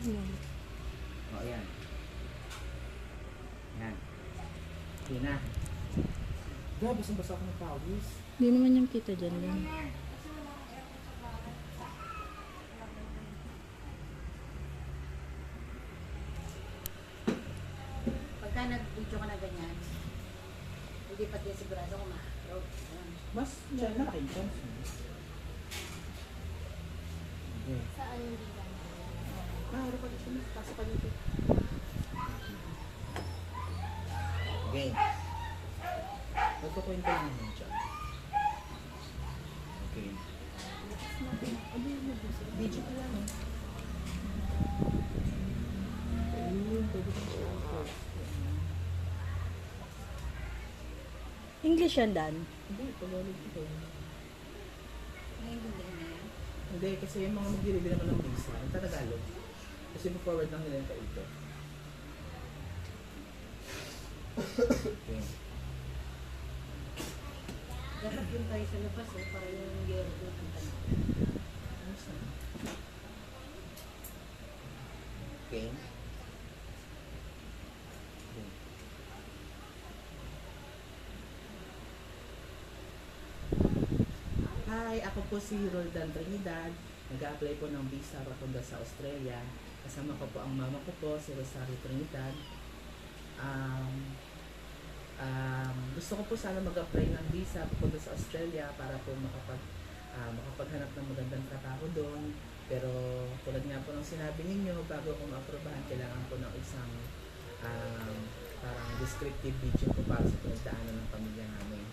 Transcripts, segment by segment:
O, yan. Yan. Okay na. Grabe, basang-basa ako ng pawis. Hindi naman yung kita dyan lang. Pagka nag-video ka na ganyan, hindi pa din sigurado kung ma-upload. Mas, dyan na kayo dyan. Okay. Saan yung bilang? Maharo pa dito. Pasok pa dito. Okay. Magkukwento lang naman dyan. Okay. Video ka lang. Ayun, pwede ko siya. English yan, Dan. Hindi, Tagalog ito. Ngayon din na yan. Hindi, kasi yung mga mag-deliver naman ng visa, yung Tagalog. Kasi forward lang nila yung kaito. Okay. Dapat yung tayo sa labas para yung gero doon ang tanong. Ayos na. Okay. Okay. Hi, ako po si Roldan Trinidad. Nag-a-apply po ng visa papunta sa Australia. Kasama ko po ang mama ko po, si Rosario Trinidad. Gusto ko po sana mag-apply ng visa papunta sa Australia para po makapaghanap ng magandang trabaho doon. Pero tulad nga po ng sinabi ninyo, bago ko ma-aprobahan, kailangan po ng isang parang descriptive video po para sa pinagdaanan ng pamilya namin.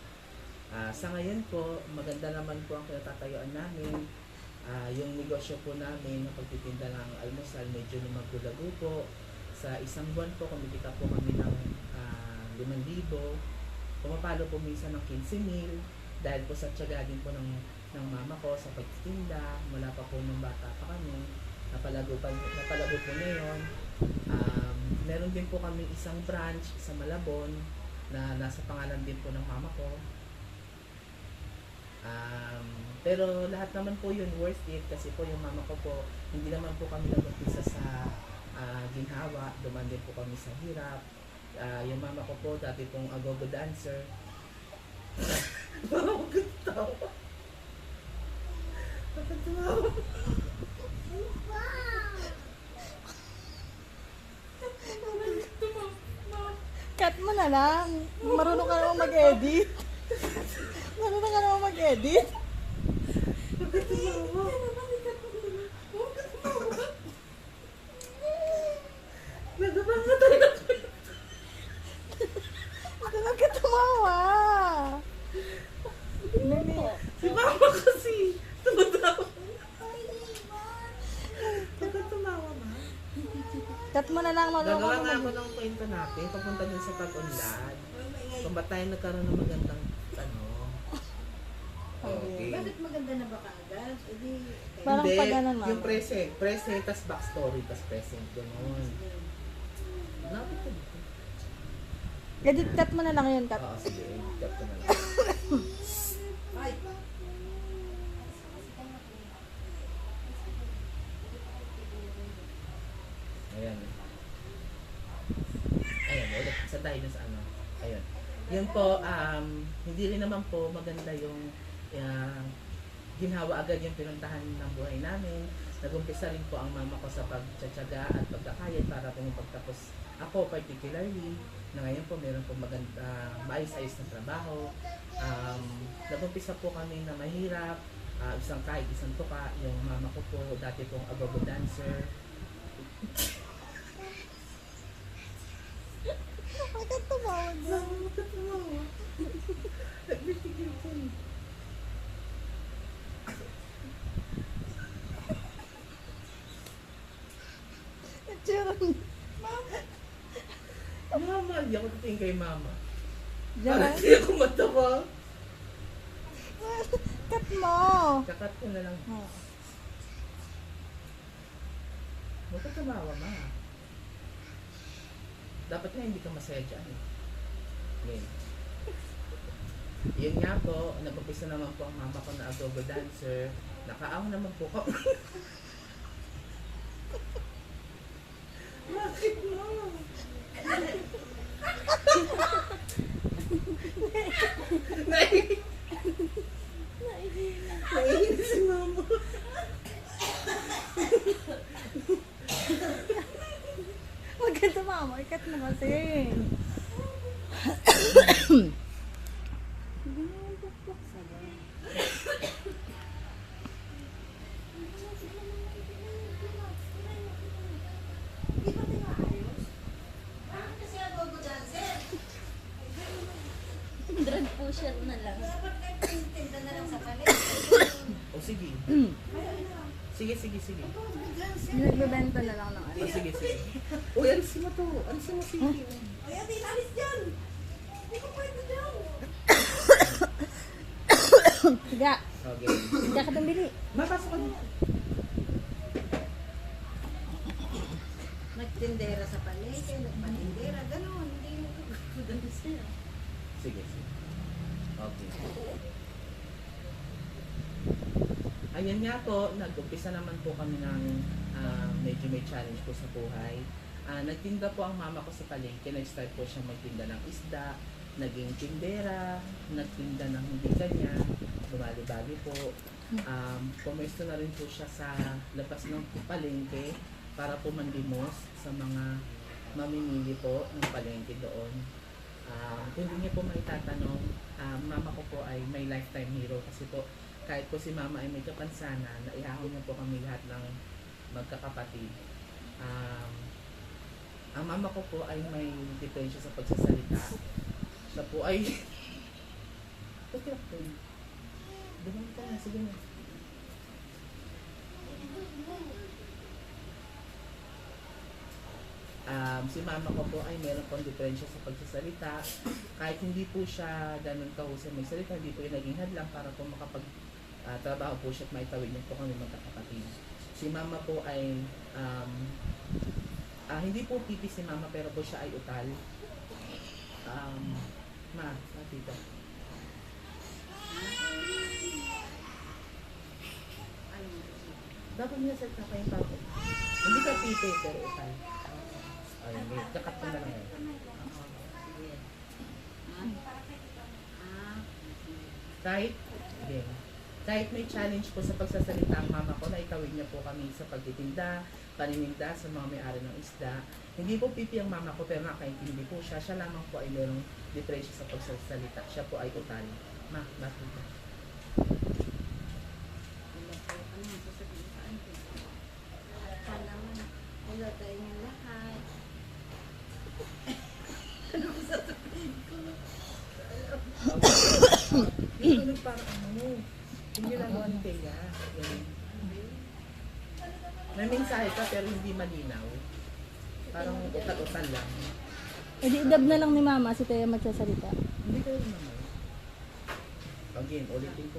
Sa ngayon po, maganda naman po ang kinatatayuan namin. Yung negosyo po namin na pagtitinda ng almusal, medyo lumagulago po. Sa isang buwan po, kumikita po kami ng 5,000. Pumapalo po minsan ng 15,000 dahil po sa tiyaga din po ng mama ko sa pagtitinda. Mula pa po nung bata pa kami. Napalago po ngayon. Meron din po kami isang branch sa Malabon na nasa pangalan din po ng mama ko. Pero lahat naman po yun worth it kasi po yung mama ko po, hindi naman po kami nag-umpisa sa ginhawa, duman din po kami sa hirap. Yung mama ko po, dati pong agogo dancer. Parang magkatawa. Magkatawa. Cut mo na lang. Marunong ka naman mag-edit. Marunong ka naman mag-edit. Nagabanga tayo. Marunong ka tumawa. Si mama kasi. Tumatawa. Nagkatumawa ma. Cut mo na lang. Marunong Gagawa ka nga naman ako ng kwento natin papunta din sa pag-unlad. Kung ba tayo nagkaroon ng magandang okay. Bakit maganda na ba kaagad? Parang Hindi, pa ganun, mama. yung present, tas backstory, tas present, gano'n. Lapit ko dito. Edit, cut mo na lang yun, cut. Oo, sige, cut ko na lang. Ay! Ayan. Ayan, ulit. Sa tayo na sa ano. Ayan. Yun po, hindi rin naman po maganda yung ginhawa agad yung pinuntahan ng buhay namin. Nag-umpisa rin po ang mama ko sa pagtsatsaga at pagkakayat para po pagtapos ako particularly na ngayon po meron po maganda, maayos-ayos na trabaho. Nag-umpisa po kami na mahirap, isang kahit isang tuka. Yung mama ko po dati pong agogo dancer. Bakit tumawag na? Nakakatawa. Nagbitigil ko. Tsura mo. Mama, hindi ako titingin kay mama. Diyan. Parang hindi ako matawa. Cut mo. Kakat ko na lang. Oh. Huwag ka tumawa, ma. Dapat nga hindi ka masaya dyan. Okay. Yun nga po, nag-umpisa naman po ang mama ko na agogo dancer. Nakaaw naman po ko. Bakit mo? Naiinis si mama. Huwag ka tumama, ikat mo kasi. Kasi ako dancer. Drag pusher na lang. Dapat kayo tinda na lang sa palit. O sige. Sige, sige, sige. Nagbebenta na lang ng ano. O sige, sige. Uy, alisin mo to. Alisin mo, sige. Ay, ate, alis dyan. Hindi ko pwede dyan. Higa. Okay. Higa ka bili. Mapasok ka dito. Nagtindera sa palengke, nagpatindera, gano'n. Hindi ko dancer. Sige, sige. Okay. Ayan nga po, nag-umpisa naman po kami ng medyo may challenge po sa buhay. Nagtinda po ang mama ko sa palengke. Nag-start po siya magtinda ng isda, naging tindera, nagtinda ng hindi kanya, bumali-bali po. Pumesto na rin po siya sa labas ng palengke para po mandimos sa mga mamimili po ng palengke doon. Kung hindi niyo po maitatanong, mama ko po ay may lifetime hero kasi po kahit po si mama ay may kapansanan, naihahon niya po kami lahat ng magkakapatid. Ang mama ko po ay may diferensya sa pagsasalita. Siya po ay... Okay, okay. Dumang ka na, sige na. Si mama ko po ay meron pong diferensya sa pagsasalita. Kahit hindi po siya ganun kahusay may salita, hindi po yung naging hadlang para po trabaho po siya at maitawid niyo po kami magkakapatid. Si mama po ay hindi po pipi si mama pero po siya ay utal. Tita. Dapat niya sa kayong papo. Hindi ka pipi pero utal. Ay, kakat ko na lang yan. Kahit may challenge po sa pagsasalita ang mama ko, naitawid niya po kami sa pagtitinda, panininda sa mga may-ari ng isda. Hindi po pipi ang mama ko pero nakaintindi po siya. Siya lamang po ay mayroong diferensya sa pagsasalita. Siya po ay utal. Bakit ka? Wala tayong lahat. Ito nung parang yung ginagawa ni Teya. May mensahe ka pero hindi malinaw. Parang utal-utal lang. E di idab na lang ni mama si Teya magsasalita. Hindi kayo naman. Again, ulitin ko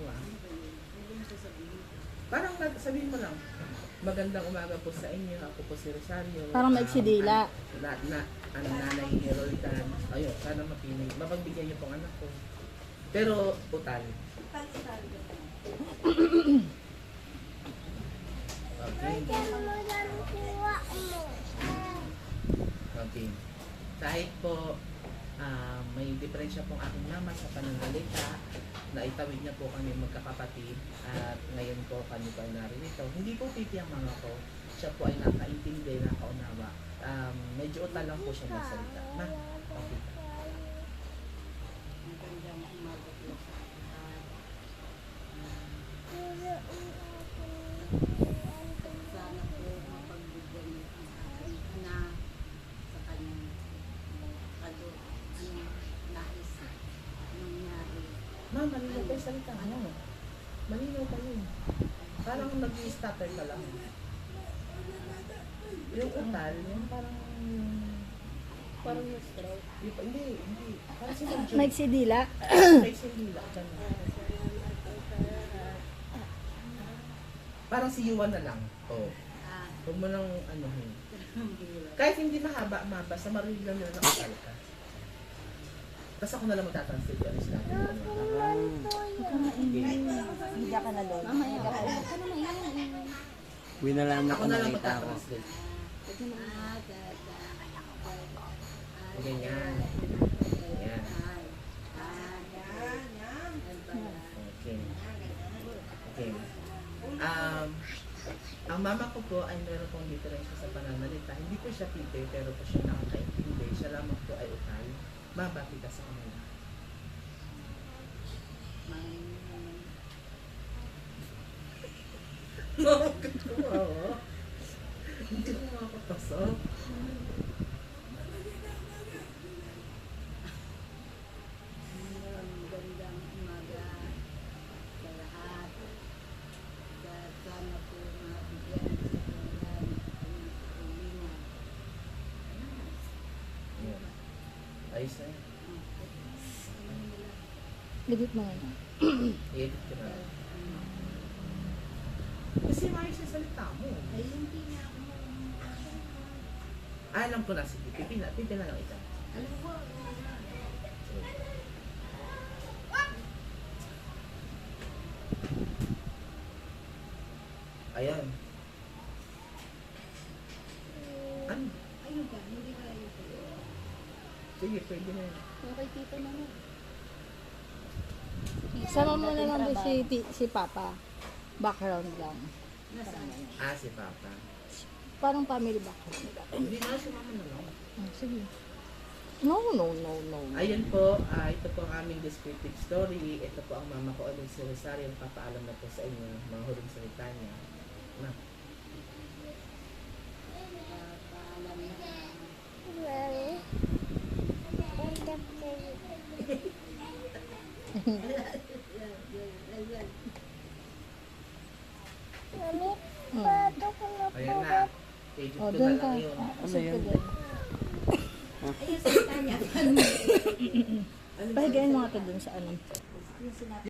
Parang sabihin mo lang, magandang umaga po sa inyo. Ako po si Rosario. Parang maigsidila. Nanay ni Roldan. Ayun, sana mapinig. Mapagbigyan niyo pong anak ko. Pero utal. Okay. Okay. Kahit po may diferensya pong aking mama sa pananalita, naitawid niya po kami magkakapatid at ngayon po kami po ay naririto. Hindi po pipi ang mama ko. Siya po ay nakaintindi, nakaunawa. Medyo utal lang po siya magsalita. Okay. Magandang umaga po sa lahat. Sana po mapagbigyan niyo ang aking anak sa kanyang nais nangyari. Malinaw pa yung salita mo. Malinaw pa yun. Parang nag-i-stutter ka lang. Yung utal, yung parang na-stroke. Hindi. Parang sinadyo. Maigsidila. May sindila. Parang si Yuan na lang. Oh. Huwag mo nang anuhin. Kahit hindi mahaba, basta marinig lang nila na utal ka. Tapos ako na lang magtatranslate. Alis natin. Higa ka na doon. Mama, higa ka. Huwag ka na maiyan. Uwi na lang Ako na lang nakita ako. magtatranslate. Agad. Ganyan. Yan. Yan pala. Okay. Okay. Ang mama ko po ay meron pong diferensya sa pananalita. Hindi po siya tite, pero po siya nakakaintindi. Siya lamang po ay ukal. Mabati ka sa kanila. Wow. Hindi ko makapasok. Magandang umaga sa lahat. Sana po mabigyan sa kanilang pagkakulingan. Yan. Ayos na yan. Edit mo na. I-edit ko na. Kasi maayos yung salita mo. Ay, hindi na ako. Alam ko na. Sige, pipi na lang ito. Alam ko, Ayan. Ano? ayun ka, hindi ka ayun ka. Sige, pwede na yan. Okay, tito naman. Sama mo na lang si Papa. Background lang. Nasaan? Si Papa. Parang family background. Hindi na, si Mama na lang. Sige. No. Ayan po, ito po ang aming descriptive story. Ito po ang mama ko, Aling si Rosario. Papaalam na po sa inyo, mga huling salita niya. Na. Paalam na. Well, Ayan na. Edit ko Doon na ka. lang yun. Ano yun? Ayun, salita niya. Pahigayin mo nga ito dun sa ano. Yung sinabi